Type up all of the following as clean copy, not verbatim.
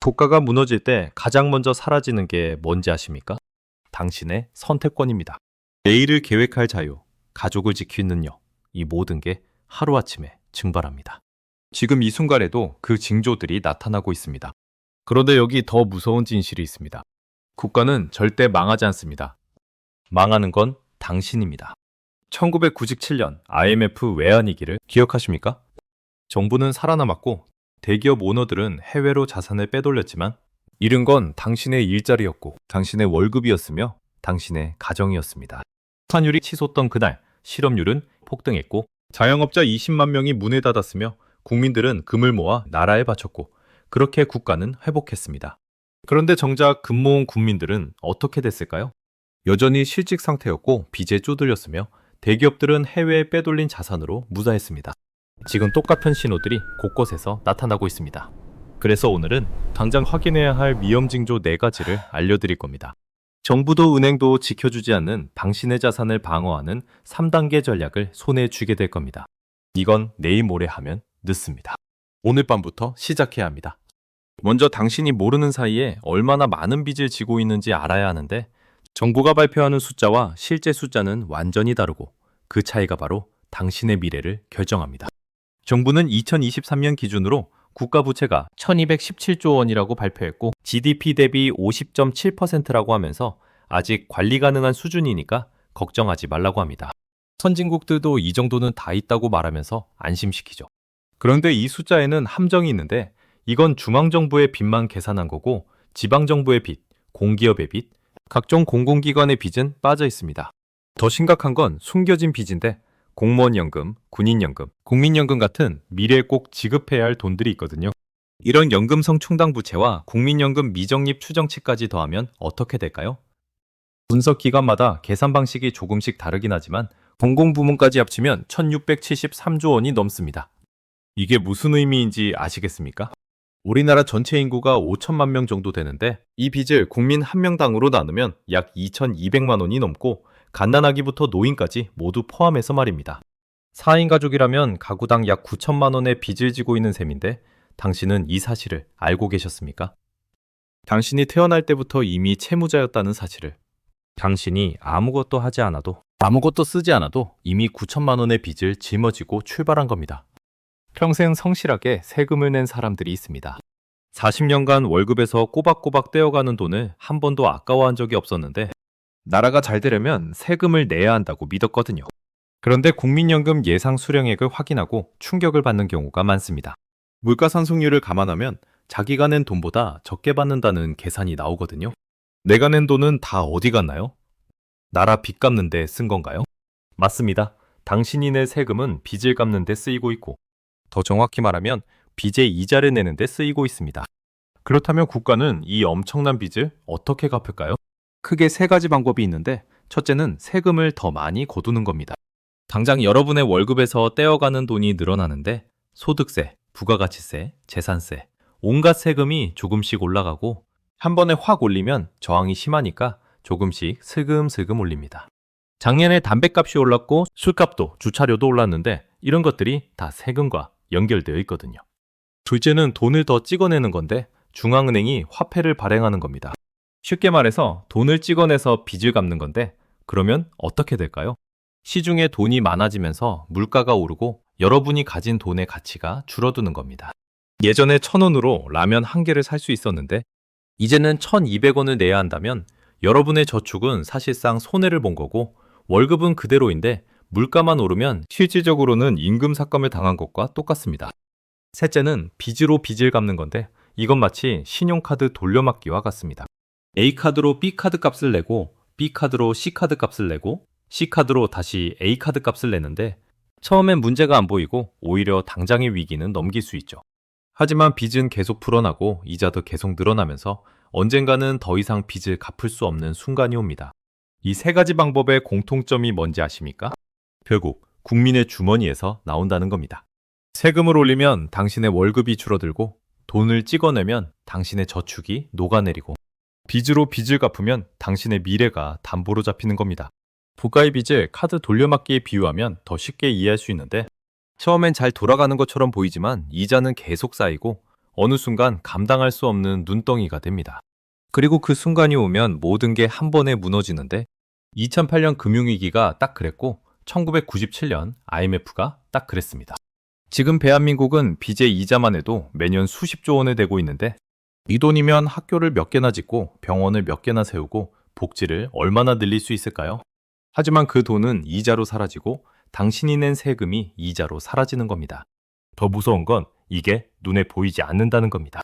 국가가 무너질 때 가장 먼저 사라지는 게 뭔지 아십니까? 당신의 선택권입니다. 내일을 계획할 자유, 가족을 지키는 능력, 이 모든 게 하루아침에 증발합니다. 지금 이 순간에도 그 징조들이 나타나고 있습니다. 그런데 여기 더 무서운 진실이 있습니다. 국가는 절대 망하지 않습니다. 망하는 건 당신입니다. 1997년 IMF 외환위기를 기억하십니까? 정부는 살아남았고 대기업 오너들은 해외로 자산을 빼돌렸지만 잃은 건 당신의 일자리였고 당신의 월급이었으며 당신의 가정이었습니다. 산율이 치솟던 그날 실업률은 폭등했고 자영업자 20만 명이 문을 닫았으며 국민들은 금을 모아 나라에 바쳤고 그렇게 국가는 회복했습니다. 그런데 정작 금 모은 국민들은 어떻게 됐을까요? 여전히 실직 상태였고 빚에 쪼들렸으며 대기업들은 해외에 빼돌린 자산으로 무사했습니다. 지금 똑같은 신호들이 곳곳에서 나타나고 있습니다. 그래서 오늘은 당장 확인해야 할 위험 징조 4가지를 알려드릴 겁니다. 정부도 은행도 지켜주지 않는 당신의 자산을 방어하는 3단계 전략을 손에 쥐게 될 겁니다. 이건 내일 모레 하면 늦습니다. 오늘 밤부터 시작해야 합니다. 먼저 당신이 모르는 사이에 얼마나 많은 빚을 지고 있는지 알아야 하는데 정부가 발표하는 숫자와 실제 숫자는 완전히 다르고 그 차이가 바로 당신의 미래를 결정합니다. 정부는 2023년 기준으로 국가 부채가 1217조 원이라고 발표했고 GDP 대비 50.7%라고 하면서 아직 관리 가능한 수준이니까 걱정하지 말라고 합니다. 선진국들도 이 정도는 다 있다고 말하면서 안심시키죠. 그런데 이 숫자에는 함정이 있는데 이건 중앙정부의 빚만 계산한 거고 지방정부의 빚, 공기업의 빚, 각종 공공기관의 빚은 빠져 있습니다. 더 심각한 건 숨겨진 빚인데 공무원연금, 군인연금, 국민연금 같은 미래에 꼭 지급해야 할 돈들이 있거든요. 이런 연금성 충당 부채와 국민연금 미적립 추정치까지 더하면 어떻게 될까요? 분석 기관마다 계산 방식이 조금씩 다르긴 하지만 공공부문까지 합치면 1673조 원이 넘습니다. 이게 무슨 의미인지 아시겠습니까? 우리나라 전체 인구가 5천만 명 정도 되는데 이 빚을 국민 한 명당으로 나누면 약 2,200만 원이 넘고 갓난아기부터 노인까지 모두 포함해서 말입니다. 4인 가족이라면 가구당 약 9천만 원의 빚을 지고 있는 셈인데 당신은 이 사실을 알고 계셨습니까? 당신이 태어날 때부터 이미 채무자였다는 사실을, 당신이 아무것도 하지 않아도, 아무것도 쓰지 않아도 이미 9천만 원의 빚을 짊어지고 출발한 겁니다. 평생 성실하게 세금을 낸 사람들이 있습니다. 40년간 월급에서 꼬박꼬박 떼어가는 돈을 한 번도 아까워한 적이 없었는데 나라가 잘 되려면 세금을 내야 한다고 믿었거든요. 그런데 국민연금 예상 수령액을 확인하고 충격을 받는 경우가 많습니다. 물가 상승률을 감안하면 자기가 낸 돈보다 적게 받는다는 계산이 나오거든요. 내가 낸 돈은 다 어디 갔나요? 나라 빚 갚는 데 쓴 건가요? 맞습니다. 당신이 낸 세금은 빚을 갚는 데 쓰이고 있고 더 정확히 말하면 빚의 이자를 내는 데 쓰이고 있습니다. 그렇다면 국가는 이 엄청난 빚을 어떻게 갚을까요? 크게 3가지 방법이 있는데 첫째는 세금을 더 많이 거두는 겁니다. 당장 여러분의 월급에서 떼어가는 돈이 늘어나는데 소득세, 부가가치세, 재산세, 온갖 세금이 조금씩 올라가고 한 번에 확 올리면 저항이 심하니까 조금씩 슬금슬금 올립니다. 작년에 담배값이 올랐고 술값도 주차료도 올랐는데 이런 것들이 다 세금과 연결되어 있거든요. 둘째는 돈을 더 찍어내는 건데 중앙은행이 화폐를 발행하는 겁니다. 쉽게 말해서 돈을 찍어내서 빚을 갚는 건데 그러면 어떻게 될까요? 시중에 돈이 많아지면서 물가가 오르고 여러분이 가진 돈의 가치가 줄어드는 겁니다. 예전에 1,000원으로 라면 한 개를 살 수 있었는데 이제는 1,200원을 내야 한다면 여러분의 저축은 사실상 손해를 본 거고 월급은 그대로인데 물가만 오르면 실질적으로는 임금 삭감을 당한 것과 똑같습니다. 셋째는 빚으로 빚을 갚는 건데 이건 마치 신용카드 돌려막기와 같습니다. A카드로 B카드 값을 내고 B카드로 C카드 값을 내고 C카드로 다시 A카드 값을 내는데 처음엔 문제가 안 보이고 오히려 당장의 위기는 넘길 수 있죠. 하지만 빚은 계속 불어나고 이자도 계속 늘어나면서 언젠가는 더 이상 빚을 갚을 수 없는 순간이 옵니다. 이 3가지 방법의 공통점이 뭔지 아십니까? 결국 국민의 주머니에서 나온다는 겁니다. 세금을 올리면 당신의 월급이 줄어들고 돈을 찍어내면 당신의 저축이 녹아내리고 빚으로 빚을 갚으면 당신의 미래가 담보로 잡히는 겁니다. 부가의 빚을 카드 돌려막기에 비유하면 더 쉽게 이해할 수 있는데 처음엔 잘 돌아가는 것처럼 보이지만 이자는 계속 쌓이고 어느 순간 감당할 수 없는 눈덩이가 됩니다. 그리고 그 순간이 오면 모든 게 한 번에 무너지는데 2008년 금융위기가 딱 그랬고 1997년 IMF가 딱 그랬습니다. 지금 대한민국은 빚의 이자만 해도 매년 수십조 원에 대고 있는데 이 돈이면 학교를 몇 개나 짓고 병원을 몇 개나 세우고 복지를 얼마나 늘릴 수 있을까요? 하지만 그 돈은 이자로 사라지고 당신이 낸 세금이 이자로 사라지는 겁니다. 더 무서운 건 이게 눈에 보이지 않는다는 겁니다.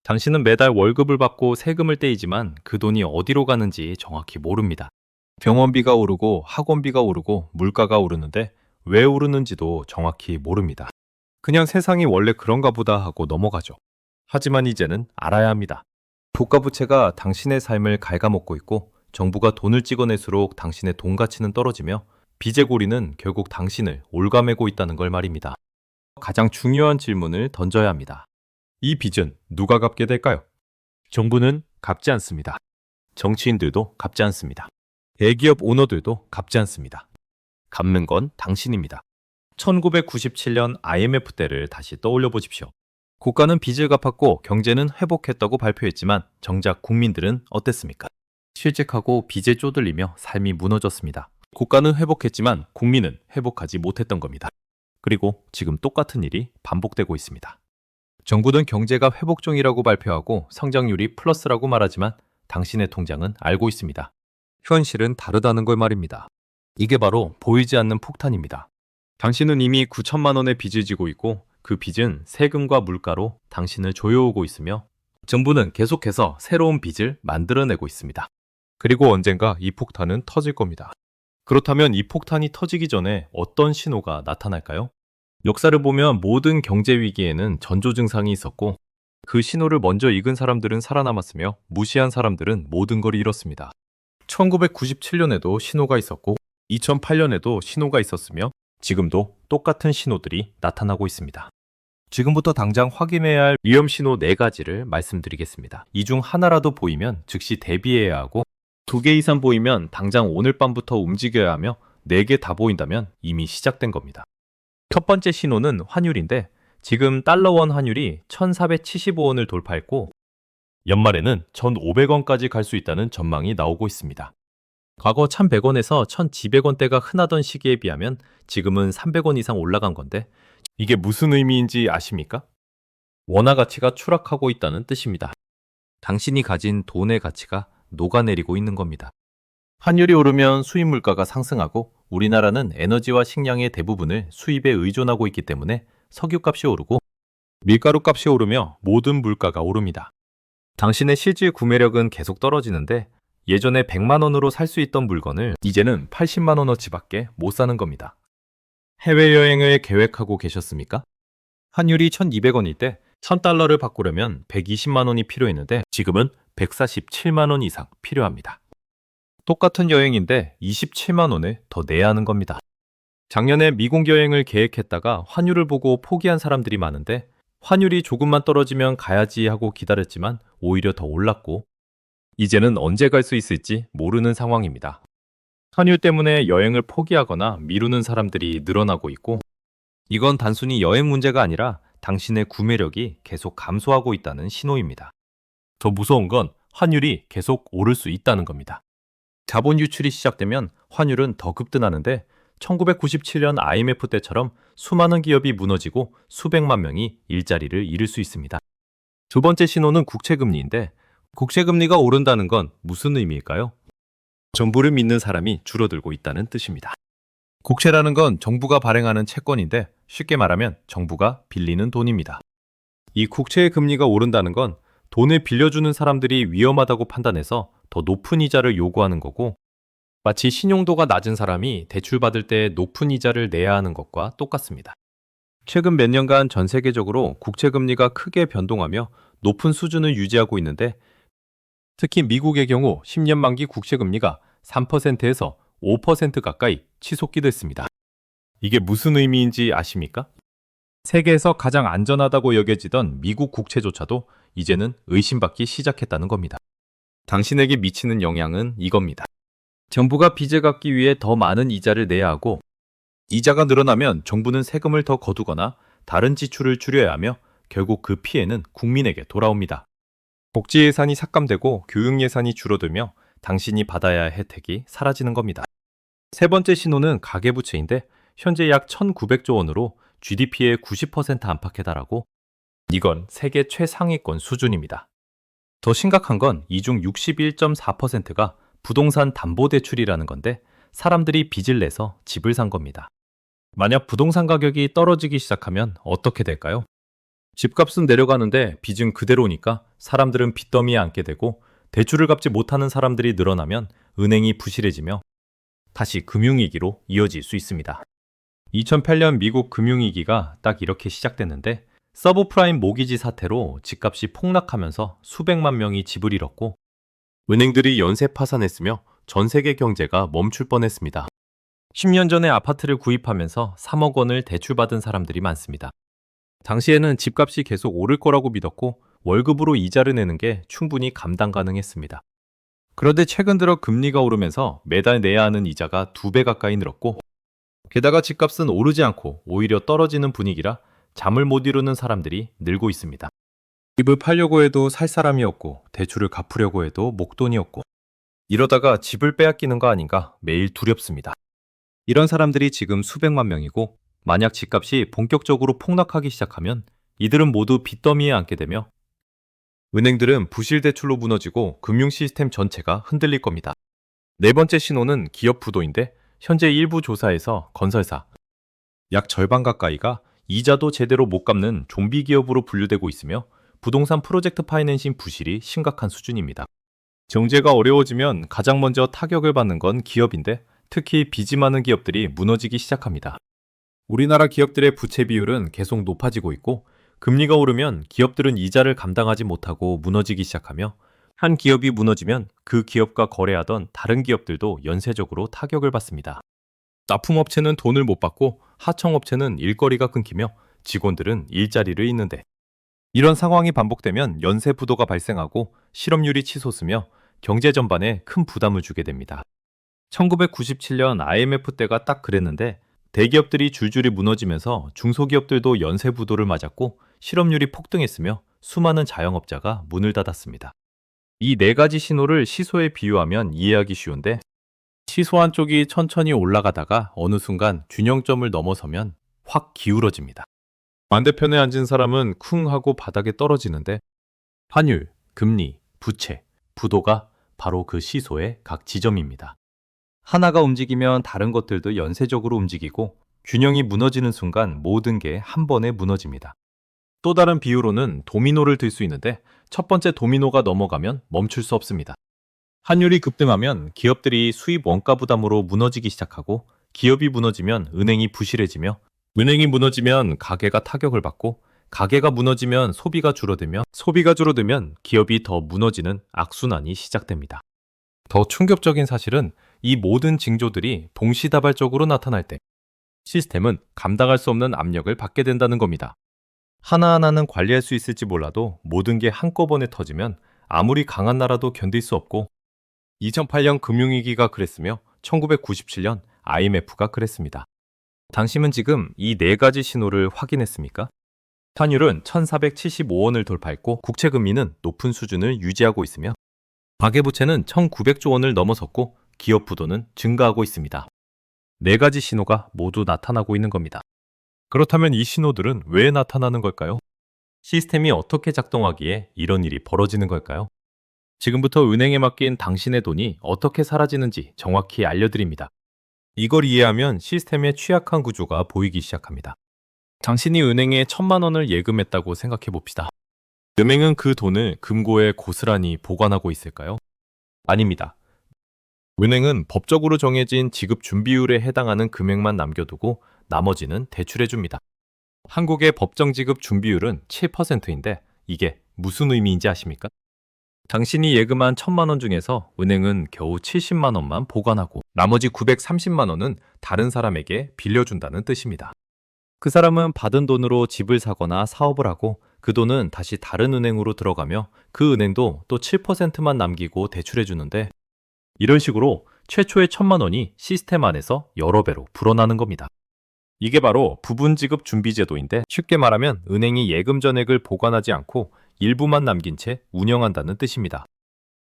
당신은 매달 월급을 받고 세금을 떼이지만 그 돈이 어디로 가는지 정확히 모릅니다. 병원비가 오르고 학원비가 오르고 물가가 오르는데 왜 오르는지도 정확히 모릅니다. 그냥 세상이 원래 그런가 보다 하고 넘어가죠. 하지만 이제는 알아야 합니다. 국가부채가 당신의 삶을 갉아먹고 있고 정부가 돈을 찍어낼수록 당신의 돈 가치는 떨어지며 빚의 고리는 결국 당신을 올가매고 있다는 걸 말입니다. 가장 중요한 질문을 던져야 합니다. 이 빚은 누가 갚게 될까요? 정부는 갚지 않습니다. 정치인들도 갚지 않습니다. 대기업 오너들도 갚지 않습니다. 갚는 건 당신입니다. 1997년 IMF 때를 다시 떠올려 보십시오. 국가는 빚을 갚았고 경제는 회복했다고 발표했지만 정작 국민들은 어땠습니까? 실직하고 빚에 쪼들리며 삶이 무너졌습니다. 국가는 회복했지만 국민은 회복하지 못했던 겁니다. 그리고 지금 똑같은 일이 반복되고 있습니다. 정부는 경제가 회복 중이라고 발표하고 성장률이 플러스라고 말하지만 당신의 통장은 알고 있습니다. 현실은 다르다는 걸 말입니다. 이게 바로 보이지 않는 폭탄입니다. 당신은 이미 9천만 원의 빚을 지고 있고 그 빚은 세금과 물가로 당신을 조여오고 있으며 정부는 계속해서 새로운 빚을 만들어내고 있습니다. 그리고 언젠가 이 폭탄은 터질 겁니다. 그렇다면 이 폭탄이 터지기 전에 어떤 신호가 나타날까요? 역사를 보면 모든 경제 위기에는 전조 증상이 있었고 그 신호를 먼저 읽은 사람들은 살아남았으며 무시한 사람들은 모든 걸 잃었습니다. 1997년에도 신호가 있었고 2008년에도 신호가 있었으며 지금도 똑같은 신호들이 나타나고 있습니다. 지금부터 당장 확인해야 할 위험 신호 4가지를 말씀드리겠습니다. 이 중 하나라도 보이면 즉시 대비해야 하고 2개 이상 보이면 당장 오늘 밤부터 움직여야 하며 4개 다 보인다면 이미 시작된 겁니다. 첫 번째 신호는 환율인데 지금 달러원 환율이 1,475원을 돌파했고 연말에는 1,500원까지 갈 수 있다는 전망이 나오고 있습니다. 과거 1,100원에서 1,200원대가 흔하던 시기에 비하면 지금은 300원 이상 올라간 건데 이게 무슨 의미인지 아십니까? 원화 가치가 추락하고 있다는 뜻입니다. 당신이 가진 돈의 가치가 녹아내리고 있는 겁니다. 환율이 오르면 수입 물가가 상승하고 우리나라는 에너지와 식량의 대부분을 수입에 의존하고 있기 때문에 석유값이 오르고 밀가루 값이 오르며 모든 물가가 오릅니다. 당신의 실질 구매력은 계속 떨어지는데 예전에 100만 원으로 살 수 있던 물건을 이제는 80만 원어치밖에 못 사는 겁니다. 해외여행을 계획하고 계셨습니까? 환율이 1,200원일 때 1,000달러를 바꾸려면 120만 원이 필요했는데 지금은 147만 원 이상 필요합니다. 똑같은 여행인데 27만 원을 더 내야 하는 겁니다. 작년에 미국 여행을 계획했다가 환율을 보고 포기한 사람들이 많은데 환율이 조금만 떨어지면 가야지 하고 기다렸지만 오히려 더 올랐고 이제는 언제 갈 수 있을지 모르는 상황입니다. 환율 때문에 여행을 포기하거나 미루는 사람들이 늘어나고 있고 이건 단순히 여행 문제가 아니라 당신의 구매력이 계속 감소하고 있다는 신호입니다. 더 무서운 건 환율이 계속 오를 수 있다는 겁니다. 자본 유출이 시작되면 환율은 더 급등하는데 1997년 IMF 때처럼 수많은 기업이 무너지고 수백만 명이 일자리를 잃을 수 있습니다. 두 번째 신호는 국채금리인데 국채금리가 오른다는 건 무슨 의미일까요? 정부를 믿는 사람이 줄어들고 있다는 뜻입니다. 국채라는 건 정부가 발행하는 채권인데 쉽게 말하면 정부가 빌리는 돈입니다. 이 국채의 금리가 오른다는 건 돈을 빌려주는 사람들이 위험하다고 판단해서 더 높은 이자를 요구하는 거고 마치 신용도가 낮은 사람이 대출받을 때 높은 이자를 내야 하는 것과 똑같습니다. 최근 몇 년간 전 세계적으로 국채금리가 크게 변동하며 높은 수준을 유지하고 있는데 특히 미국의 경우 10년 만기 국채금리가 3%에서 5% 가까이 치솟기도 했습니다. 이게 무슨 의미인지 아십니까? 세계에서 가장 안전하다고 여겨지던 미국 국채조차도 이제는 의심받기 시작했다는 겁니다. 당신에게 미치는 영향은 이겁니다. 정부가 빚을 갚기 위해 더 많은 이자를 내야 하고 이자가 늘어나면 정부는 세금을 더 거두거나 다른 지출을 줄여야 하며 결국 그 피해는 국민에게 돌아옵니다. 복지 예산이 삭감되고 교육 예산이 줄어들며 당신이 받아야 할 혜택이 사라지는 겁니다. 세 번째 신호는 가계부채인데 현재 약 1,900조 원으로 GDP의 90% 안팎에 달하고 이건 세계 최상위권 수준입니다. 더 심각한 건 이 중 61.4%가 부동산 담보대출이라는 건데 사람들이 빚을 내서 집을 산 겁니다. 만약 부동산 가격이 떨어지기 시작하면 어떻게 될까요? 집값은 내려가는데 빚은 그대로니까 사람들은 빚더미에 앉게 되고 대출을 갚지 못하는 사람들이 늘어나면 은행이 부실해지며 다시 금융위기로 이어질 수 있습니다. 2008년 미국 금융위기가 딱 이렇게 시작됐는데 서브프라임 모기지 사태로 집값이 폭락하면서 수백만 명이 집을 잃었고 은행들이 연쇄 파산했으며 전 세계 경제가 멈출 뻔했습니다. 10년 전에 아파트를 구입하면서 3억 원을 대출받은 사람들이 많습니다. 당시에는 집값이 계속 오를 거라고 믿었고 월급으로 이자를 내는 게 충분히 감당 가능했습니다. 그런데 최근 들어 금리가 오르면서 매달 내야 하는 이자가 2배 가까이 늘었고 게다가 집값은 오르지 않고 오히려 떨어지는 분위기라 잠을 못 이루는 사람들이 늘고 있습니다. 집을 팔려고 해도 살 사람이 없고 대출을 갚으려고 해도 목돈이 없고 이러다가 집을 빼앗기는 거 아닌가 매일 두렵습니다. 이런 사람들이 지금 수백만 명이고 만약 집값이 본격적으로 폭락하기 시작하면 이들은 모두 빚더미에 앉게 되며 은행들은 부실 대출로 무너지고 금융 시스템 전체가 흔들릴 겁니다. 네 번째 신호는 기업 부도인데 현재 일부 조사에서 건설사 약 절반 가까이가 이자도 제대로 못 갚는 좀비 기업으로 분류되고 있으며 부동산 프로젝트 파이낸싱 부실이 심각한 수준입니다. 경제가 어려워지면 가장 먼저 타격을 받는 건 기업인데 특히 빚이 많은 기업들이 무너지기 시작합니다. 우리나라 기업들의 부채 비율은 계속 높아지고 있고 금리가 오르면 기업들은 이자를 감당하지 못하고 무너지기 시작하며 한 기업이 무너지면 그 기업과 거래하던 다른 기업들도 연쇄적으로 타격을 받습니다. 납품업체는 돈을 못 받고 하청업체는 일거리가 끊기며 직원들은 일자리를 잃는데 이런 상황이 반복되면 연쇄 부도가 발생하고 실업률이 치솟으며 경제 전반에 큰 부담을 주게 됩니다. 1997년 IMF 때가 딱 그랬는데 대기업들이 줄줄이 무너지면서 중소기업들도 연쇄 부도를 맞았고 실업률이 폭등했으며 수많은 자영업자가 문을 닫았습니다. 이 네 가지 신호를 시소에 비유하면 이해하기 쉬운데 시소 한쪽이 천천히 올라가다가 어느 순간 균형점을 넘어서면 확 기울어집니다. 반대편에 앉은 사람은 쿵 하고 바닥에 떨어지는데 환율, 금리, 부채, 부도가 바로 그 시소의 각 지점입니다. 하나가 움직이면 다른 것들도 연쇄적으로 움직이고 균형이 무너지는 순간 모든 게 한 번에 무너집니다. 또 다른 비유로는 도미노를 들 수 있는데 첫 번째 도미노가 넘어가면 멈출 수 없습니다. 환율이 급등하면 기업들이 수입 원가 부담으로 무너지기 시작하고 기업이 무너지면 은행이 부실해지며 은행이 무너지면 가게가 타격을 받고 가게가 무너지면 소비가 줄어들며 소비가 줄어들면 기업이 더 무너지는 악순환이 시작됩니다. 더 충격적인 사실은 이 모든 징조들이 동시다발적으로 나타날 때 시스템은 감당할 수 없는 압력을 받게 된다는 겁니다. 하나하나는 관리할 수 있을지 몰라도 모든 게 한꺼번에 터지면 아무리 강한 나라도 견딜 수 없고 2008년 금융위기가 그랬으며 1997년 IMF가 그랬습니다. 당신은 지금 이 네 가지 신호를 확인했습니까? 환율은 1,475원을 돌파했고 국채금리는 높은 수준을 유지하고 있으며 가계부채는 1,900조 원을 넘어섰고 기업 부도는 증가하고 있습니다. 네 가지 신호가 모두 나타나고 있는 겁니다. 그렇다면 이 신호들은 왜 나타나는 걸까요? 시스템이 어떻게 작동하기에 이런 일이 벌어지는 걸까요? 지금부터 은행에 맡긴 당신의 돈이 어떻게 사라지는지 정확히 알려드립니다. 이걸 이해하면 시스템의 취약한 구조가 보이기 시작합니다. 당신이 은행에 1,000만 원을 예금했다고 생각해 봅시다. 은행은 그 돈을 금고에 고스란히 보관하고 있을까요? 아닙니다. 은행은 법적으로 정해진 지급 준비율에 해당하는 금액만 남겨두고 나머지는 대출해 줍니다. 한국의 법정 지급 준비율은 7%인데 이게 무슨 의미인지 아십니까? 당신이 예금한 1,000만 원 중에서 은행은 겨우 70만 원만 보관하고 나머지 930만 원은 다른 사람에게 빌려준다는 뜻입니다. 그 사람은 받은 돈으로 집을 사거나 사업을 하고 그 돈은 다시 다른 은행으로 들어가며 그 은행도 또 7%만 남기고 대출해 주는데 이런 식으로 최초의 1,000만 원이 시스템 안에서 여러 배로 불어나는 겁니다. 이게 바로 부분지급 준비제도인데 쉽게 말하면 은행이 예금 전액을 보관하지 않고 일부만 남긴 채 운영한다는 뜻입니다.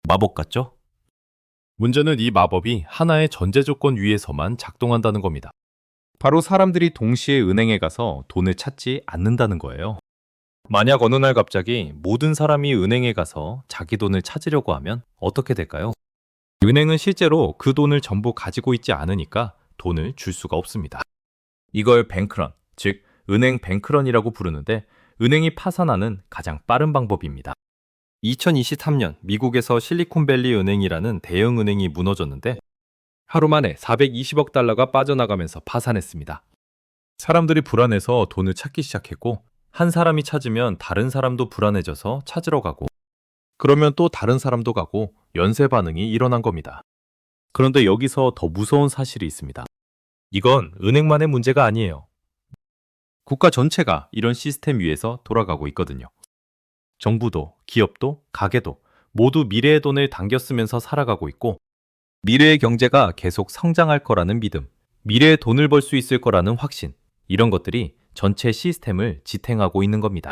마법 같죠? 문제는 이 마법이 하나의 전제 조건 위에서만 작동한다는 겁니다. 바로 사람들이 동시에 은행에 가서 돈을 찾지 않는다는 거예요. 만약 어느 날 갑자기 모든 사람이 은행에 가서 자기 돈을 찾으려고 하면 어떻게 될까요? 은행은 실제로 그 돈을 전부 가지고 있지 않으니까 돈을 줄 수가 없습니다. 이걸 뱅크런, 즉 은행 뱅크런이라고 부르는데 은행이 파산하는 가장 빠른 방법입니다. 2023년 미국에서 실리콘밸리 은행이라는 대형 은행이 무너졌는데 하루 만에 420억 달러가 빠져나가면서 파산했습니다. 사람들이 불안해서 돈을 찾기 시작했고 한 사람이 찾으면 다른 사람도 불안해져서 찾으러 가고 그러면 또 다른 사람도 가고 연쇄 반응이 일어난 겁니다. 그런데 여기서 더 무서운 사실이 있습니다. 이건 은행만의 문제가 아니에요. 국가 전체가 이런 시스템 위에서 돌아가고 있거든요. 정부도, 기업도, 가게도 모두 미래의 돈을 당겨 쓰면서 살아가고 있고 미래의 경제가 계속 성장할 거라는 믿음, 미래에 돈을 벌 수 있을 거라는 확신, 이런 것들이 전체 시스템을 지탱하고 있는 겁니다.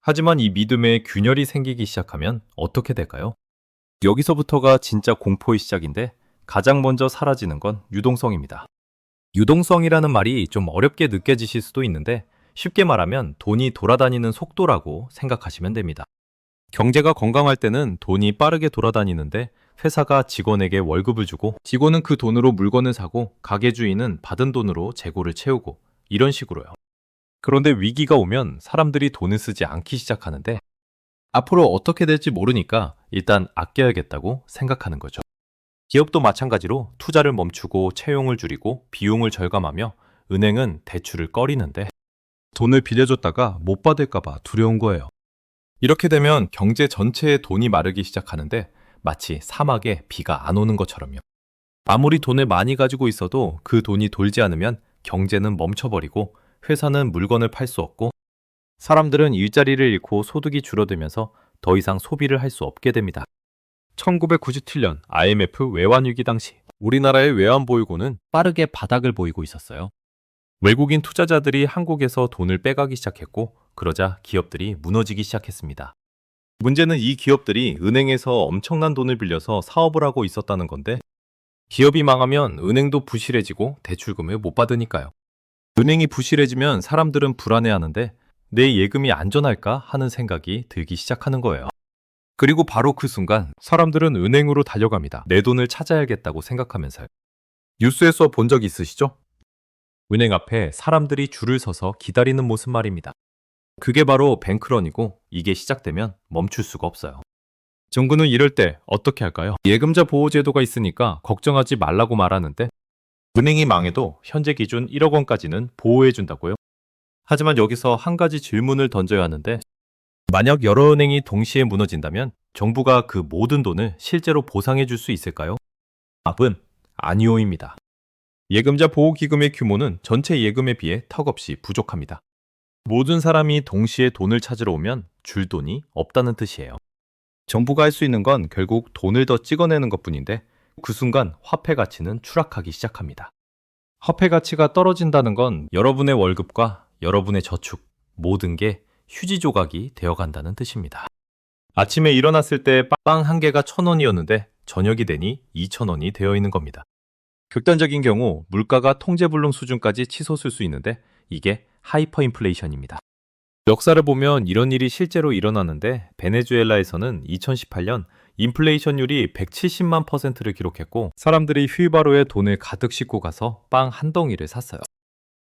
하지만 이 믿음에 균열이 생기기 시작하면 어떻게 될까요? 여기서부터가 진짜 공포의 시작인데 가장 먼저 사라지는 건 유동성입니다. 유동성이라는 말이 좀 어렵게 느껴지실 수도 있는데 쉽게 말하면 돈이 돌아다니는 속도라고 생각하시면 됩니다. 경제가 건강할 때는 돈이 빠르게 돌아다니는데 회사가 직원에게 월급을 주고 직원은 그 돈으로 물건을 사고 가게 주인은 받은 돈으로 재고를 채우고 이런 식으로요. 그런데 위기가 오면 사람들이 돈을 쓰지 않기 시작하는데 앞으로 어떻게 될지 모르니까 일단 아껴야겠다고 생각하는 거죠. 기업도 마찬가지로 투자를 멈추고 채용을 줄이고 비용을 절감하며 은행은 대출을 꺼리는데 돈을 빌려줬다가 못 받을까봐 두려운 거예요. 이렇게 되면 경제 전체에 돈이 마르기 시작하는데 마치 사막에 비가 안 오는 것처럼요. 아무리 돈을 많이 가지고 있어도 그 돈이 돌지 않으면 경제는 멈춰버리고 회사는 물건을 팔 수 없고 사람들은 일자리를 잃고 소득이 줄어들면서 더 이상 소비를 할 수 없게 됩니다. 1997년 IMF 외환위기 당시 우리나라의 외환보유고는 빠르게 바닥을 보이고 있었어요. 외국인 투자자들이 한국에서 돈을 빼가기 시작했고 그러자 기업들이 무너지기 시작했습니다. 문제는 이 기업들이 은행에서 엄청난 돈을 빌려서 사업을 하고 있었다는 건데 기업이 망하면 은행도 부실해지고 대출금을 못 받으니까요. 은행이 부실해지면 사람들은 불안해하는데 내 예금이 안전할까 하는 생각이 들기 시작하는 거예요. 그리고 바로 그 순간 사람들은 은행으로 달려갑니다. 내 돈을 찾아야겠다고 생각하면서요. 뉴스에서 본 적 있으시죠? 은행 앞에 사람들이 줄을 서서 기다리는 모습 말입니다. 그게 바로 뱅크런이고 이게 시작되면 멈출 수가 없어요. 정부는 이럴 때 어떻게 할까요? 예금자 보호제도가 있으니까 걱정하지 말라고 말하는데 은행이 망해도 현재 기준 1억 원까지는 보호해준다고요? 하지만 여기서 한 가지 질문을 던져야 하는데 만약 여러 은행이 동시에 무너진다면 정부가 그 모든 돈을 실제로 보상해 줄 수 있을까요? 답은 아니오입니다. 예금자 보호기금의 규모는 전체 예금에 비해 턱없이 부족합니다. 모든 사람이 동시에 돈을 찾으러 오면 줄 돈이 없다는 뜻이에요. 정부가 할 수 있는 건 결국 돈을 더 찍어내는 것뿐인데 그 순간 화폐 가치는 추락하기 시작합니다. 화폐 가치가 떨어진다는 건 여러분의 월급과 여러분의 저축, 모든 게 휴지 조각이 되어간다는 뜻입니다. 아침에 일어났을 때 빵 한 개가 1,000원이었는데 저녁이 되니 2,000원이 되어 있는 겁니다. 극단적인 경우 물가가 통제불능 수준까지 치솟을 수 있는데 이게 하이퍼 인플레이션입니다. 역사를 보면 이런 일이 실제로 일어나는데 베네수엘라에서는 2018년 인플레이션율이 170만 %를 기록했고 사람들이 휠바로에 돈을 가득 싣고 가서 빵 한 덩이를 샀어요.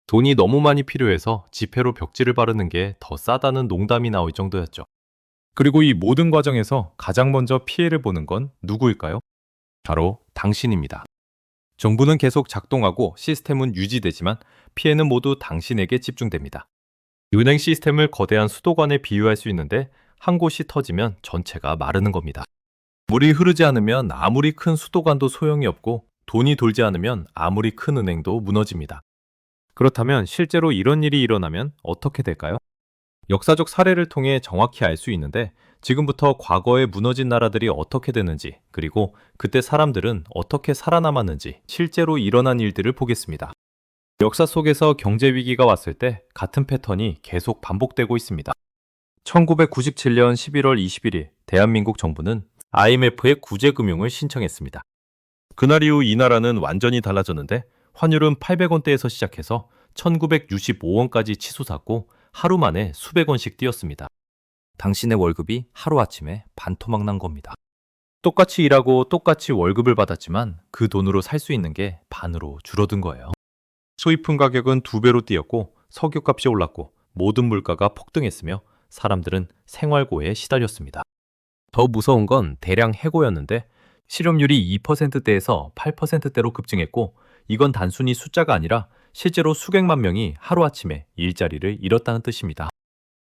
돈이 너무 많이 필요해서 지폐로 벽지를 바르는 게 더 싸다는 농담이 나올 정도였죠. 그리고 이 모든 과정에서 가장 먼저 피해를 보는 건 누구일까요? 바로 당신입니다. 정부는 계속 작동하고 시스템은 유지되지만 피해는 모두 당신에게 집중됩니다. 은행 시스템을 거대한 수도관에 비유할 수 있는데 한 곳이 터지면 전체가 마르는 겁니다. 물이 흐르지 않으면 아무리 큰 수도관도 소용이 없고 돈이 돌지 않으면 아무리 큰 은행도 무너집니다. 그렇다면 실제로 이런 일이 일어나면 어떻게 될까요? 역사적 사례를 통해 정확히 알 수 있는데 지금부터 과거에 무너진 나라들이 어떻게 되는지 그리고 그때 사람들은 어떻게 살아남았는지 실제로 일어난 일들을 보겠습니다. 역사 속에서 경제 위기가 왔을 때 같은 패턴이 계속 반복되고 있습니다. 1997년 11월 21일 대한민국 정부는 IMF에 구제금융을 신청했습니다. 그날 이후 이 나라는 완전히 달라졌는데 환율은 800원대에서 시작해서 1965원까지 치솟았고 하루 만에 수백 원씩 뛰었습니다. 당신의 월급이 하루아침에 반토막 난 겁니다. 똑같이 일하고 똑같이 월급을 받았지만 그 돈으로 살 수 있는 게 반으로 줄어든 거예요. 소비품 가격은 2배로 뛰었고 석유값이 올랐고 모든 물가가 폭등했으며 사람들은 생활고에 시달렸습니다. 더 무서운 건 대량 해고였는데 실업률이 2%대에서 8%대로 급증했고 이건 단순히 숫자가 아니라 실제로 수백만 명이 하루아침에 일자리를 잃었다는 뜻입니다.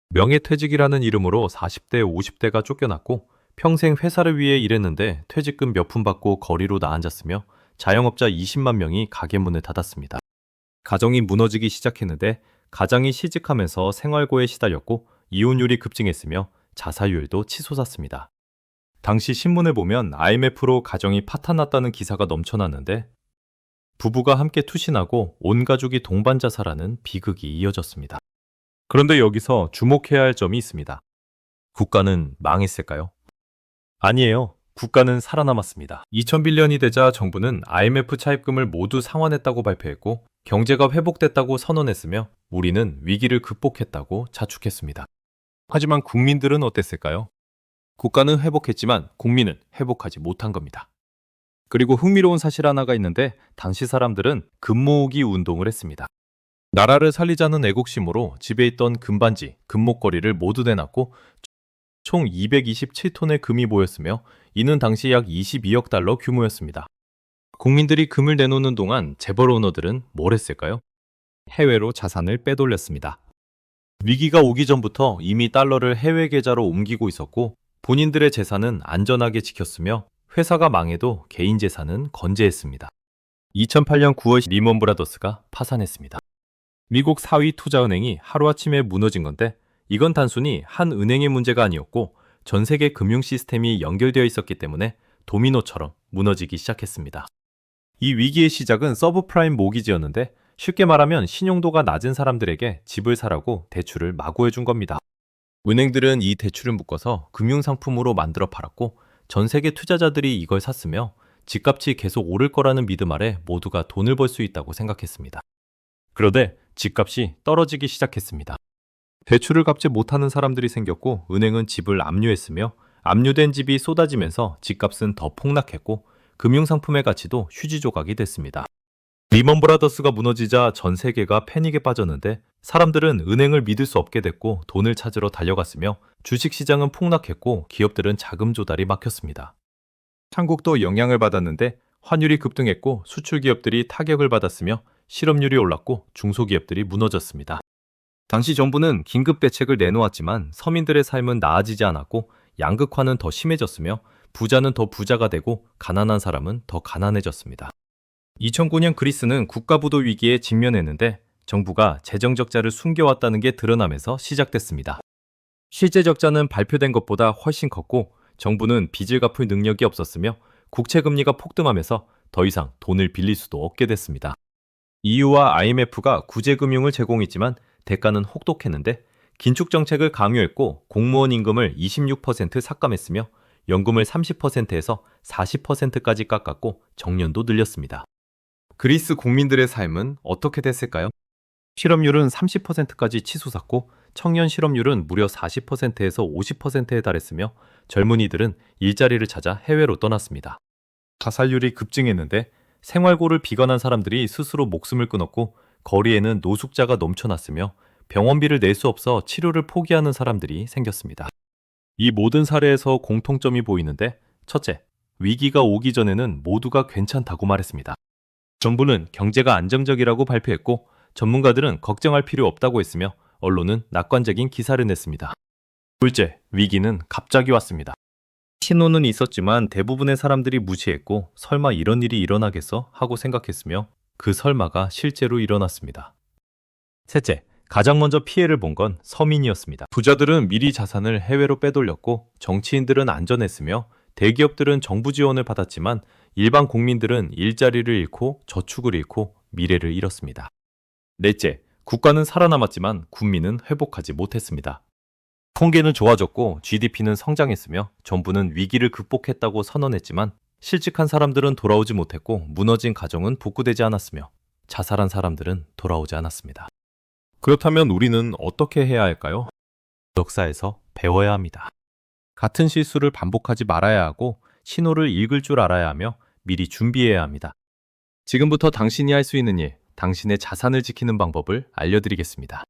명예퇴직이라는 이름으로 40대, 50대가 쫓겨났고 평생 회사를 위해 일했는데 퇴직금 몇 푼 받고 거리로 나앉았으며 자영업자 20만 명이 가게 문을 닫았습니다. 가정이 무너지기 시작했는데 가장이 시집하면서 생활고에 시달렸고 이혼율이 급증했으며 자살률도 치솟았습니다. 당시 신문을 보면 IMF로 가정이 파탄났다는 기사가 넘쳐났는데 부부가 함께 투신하고 온 가족이 동반 자살하는 비극이 이어졌습니다. 그런데 여기서 주목해야 할 점이 있습니다. 국가는 망했을까요? 아니에요. 국가는 살아남았습니다. 2001년이 되자 정부는 IMF 차입금을 모두 상환했다고 발표했고 경제가 회복됐다고 선언했으며 우리는 위기를 극복했다고 자축했습니다. 하지만 국민들은 어땠을까요? 국가는 회복했지만 국민은 회복하지 못한 겁니다. 그리고 흥미로운 사실 하나가 있는데 당시 사람들은 금 모으기 운동을 했습니다. 나라를 살리자는 애국심으로 집에 있던 금반지, 금목걸이를 모두 내놨고 총 227톤의 금이 모였으며 이는 당시 약 22억 달러 규모였습니다. 국민들이 금을 내놓는 동안 재벌 오너들은 뭘 했을까요? 해외로 자산을 빼돌렸습니다. 위기가 오기 전부터 이미 달러를 해외 계좌로 옮기고 있었고 본인들의 재산은 안전하게 지켰으며 회사가 망해도 개인 재산은 건재했습니다. 2008년 9월 리먼 브라더스가 파산했습니다. 미국 4위 투자은행이 하루아침에 무너진 건데 이건 단순히 한 은행의 문제가 아니었고 전 세계 금융 시스템이 연결되어 있었기 때문에 도미노처럼 무너지기 시작했습니다. 이 위기의 시작은 서브프라임 모기지였는데 쉽게 말하면 신용도가 낮은 사람들에게 집을 사라고 대출을 마구 해준 겁니다. 은행들은 이 대출을 묶어서 금융상품으로 만들어 팔았고 전 세계 투자자들이 이걸 샀으며 집값이 계속 오를 거라는 믿음 아래 모두가 돈을 벌 수 있다고 생각했습니다. 그런데 집값이 떨어지기 시작했습니다. 대출을 갚지 못하는 사람들이 생겼고 은행은 집을 압류했으며 압류된 집이 쏟아지면서 집값은 더 폭락했고 금융상품의 가치도 휴지조각이 됐습니다. 리먼 브라더스가 무너지자 전 세계가 패닉에 빠졌는데 사람들은 은행을 믿을 수 없게 됐고 돈을 찾으러 달려갔으며 주식시장은 폭락했고 기업들은 자금 조달이 막혔습니다. 한국도 영향을 받았는데 환율이 급등했고 수출 기업들이 타격을 받았으며 실업률이 올랐고 중소기업들이 무너졌습니다. 당시 정부는 긴급 대책을 내놓았지만 서민들의 삶은 나아지지 않았고 양극화는 더 심해졌으며 부자는 더 부자가 되고 가난한 사람은 더 가난해졌습니다. 2009년 그리스는 국가부도 위기에 직면했는데 정부가 재정 적자를 숨겨왔다는 게 드러나면서 시작됐습니다. 실제 적자는 발표된 것보다 훨씬 컸고 정부는 빚을 갚을 능력이 없었으며 국채 금리가 폭등하면서 더 이상 돈을 빌릴 수도 없게 됐습니다. EU와 IMF가 구제금융을 제공했지만 대가는 혹독했는데 긴축 정책을 강요했고 공무원 임금을 26% 삭감했으며 연금을 30%에서 40%까지 깎았고 정년도 늘렸습니다. 그리스 국민들의 삶은 어떻게 됐을까요? 실업률은 30%까지 치솟았고 청년 실업률은 무려 40%에서 50%에 달했으며 젊은이들은 일자리를 찾아 해외로 떠났습니다. 자살률이 급증했는데 생활고를 비관한 사람들이 스스로 목숨을 끊었고 거리에는 노숙자가 넘쳐났으며 병원비를 낼 수 없어 치료를 포기하는 사람들이 생겼습니다. 이 모든 사례에서 공통점이 보이는데 첫째, 위기가 오기 전에는 모두가 괜찮다고 말했습니다. 정부는 경제가 안정적이라고 발표했고 전문가들은 걱정할 필요 없다고 했으며 언론은 낙관적인 기사를 냈습니다. 둘째, 위기는 갑자기 왔습니다. 신호는 있었지만 대부분의 사람들이 무시했고 설마 이런 일이 일어나겠어? 하고 생각했으며 그 설마가 실제로 일어났습니다. 셋째, 가장 먼저 피해를 본 건 서민이었습니다. 부자들은 미리 자산을 해외로 빼돌렸고 정치인들은 안전했으며 대기업들은 정부 지원을 받았지만 일반 국민들은 일자리를 잃고 저축을 잃고 미래를 잃었습니다. 넷째, 국가는 살아남았지만 국민은 회복하지 못했습니다. 통계는 좋아졌고 GDP는 성장했으며 정부는 위기를 극복했다고 선언했지만 실직한 사람들은 돌아오지 못했고 무너진 가정은 복구되지 않았으며 자살한 사람들은 돌아오지 않았습니다. 그렇다면 우리는 어떻게 해야 할까요? 역사에서 배워야 합니다. 같은 실수를 반복하지 말아야 하고 신호를 읽을 줄 알아야 하며 미리 준비해야 합니다. 지금부터 당신이 할 수 있는 일, 당신의 자산을 지키는 방법을 알려드리겠습니다.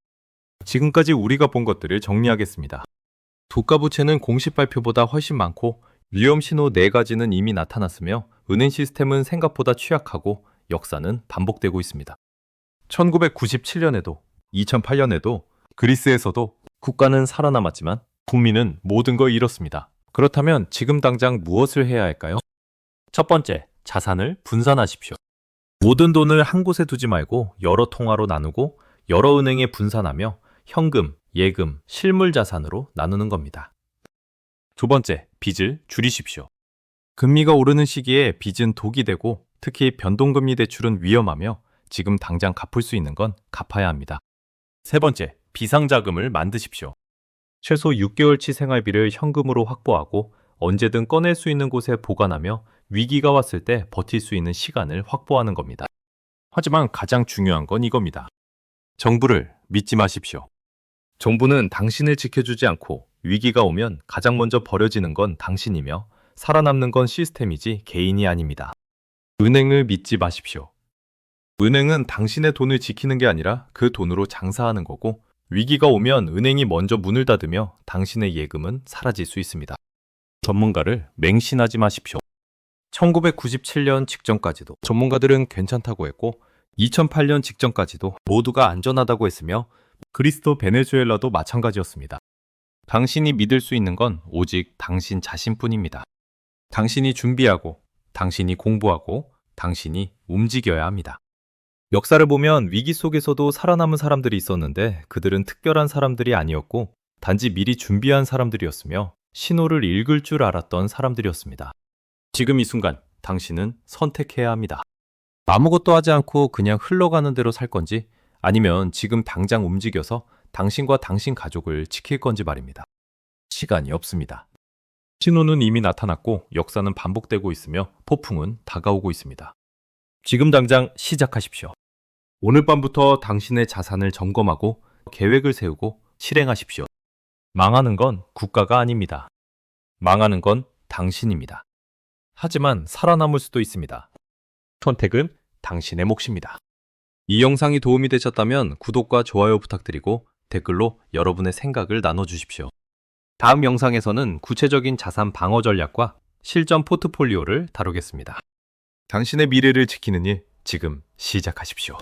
지금까지 우리가 본 것들을 정리하겠습니다. 국가부채는 공식 발표보다 훨씬 많고 위험 신호 4가지는 이미 나타났으며 은행 시스템은 생각보다 취약하고 역사는 반복되고 있습니다. 1997년에도 2008년에도 그리스에서도 국가는 살아남았지만 국민은 모든 걸 잃었습니다. 그렇다면 지금 당장 무엇을 해야 할까요? 첫 번째, 자산을 분산하십시오. 모든 돈을 한 곳에 두지 말고 여러 통화로 나누고 여러 은행에 분산하며 현금, 예금, 실물 자산으로 나누는 겁니다. 두 번째, 빚을 줄이십시오. 금리가 오르는 시기에 빚은 독이 되고 특히 변동금리 대출은 위험하며 지금 당장 갚을 수 있는 건 갚아야 합니다. 세 번째, 비상자금을 만드십시오. 최소 6개월치 생활비를 현금으로 확보하고 언제든 꺼낼 수 있는 곳에 보관하며 위기가 왔을 때 버틸 수 있는 시간을 확보하는 겁니다. 하지만 가장 중요한 건 이겁니다. 정부를 믿지 마십시오. 정부는 당신을 지켜주지 않고 위기가 오면 가장 먼저 버려지는 건 당신이며 살아남는 건 시스템이지 개인이 아닙니다. 은행을 믿지 마십시오. 은행은 당신의 돈을 지키는 게 아니라 그 돈으로 장사하는 거고 위기가 오면 은행이 먼저 문을 닫으며 당신의 예금은 사라질 수 있습니다. 전문가를 맹신하지 마십시오. 1997년 직전까지도 전문가들은 괜찮다고 했고 2008년 직전까지도 모두가 안전하다고 했으며 그리스도 베네수엘라도 마찬가지였습니다. 당신이 믿을 수 있는 건 오직 당신 자신뿐입니다. 당신이 준비하고, 당신이 공부하고, 당신이 움직여야 합니다. 역사를 보면 위기 속에서도 살아남은 사람들이 있었는데 그들은 특별한 사람들이 아니었고 단지 미리 준비한 사람들이었으며 신호를 읽을 줄 알았던 사람들이었습니다. 지금 이 순간 당신은 선택해야 합니다. 아무것도 하지 않고 그냥 흘러가는 대로 살 건지 아니면 지금 당장 움직여서 당신과 당신 가족을 지킬 건지 말입니다. 시간이 없습니다. 신호는 이미 나타났고 역사는 반복되고 있으며 폭풍은 다가오고 있습니다. 지금 당장 시작하십시오. 오늘 밤부터 당신의 자산을 점검하고 계획을 세우고 실행하십시오. 망하는 건 국가가 아닙니다. 망하는 건 당신입니다. 하지만 살아남을 수도 있습니다. 선택은 당신의 몫입니다. 이 영상이 도움이 되셨다면 구독과 좋아요 부탁드리고 댓글로 여러분의 생각을 나눠주십시오. 다음 영상에서는 구체적인 자산 방어 전략과 실전 포트폴리오를 다루겠습니다. 당신의 미래를 지키는 일, 지금 시작하십시오.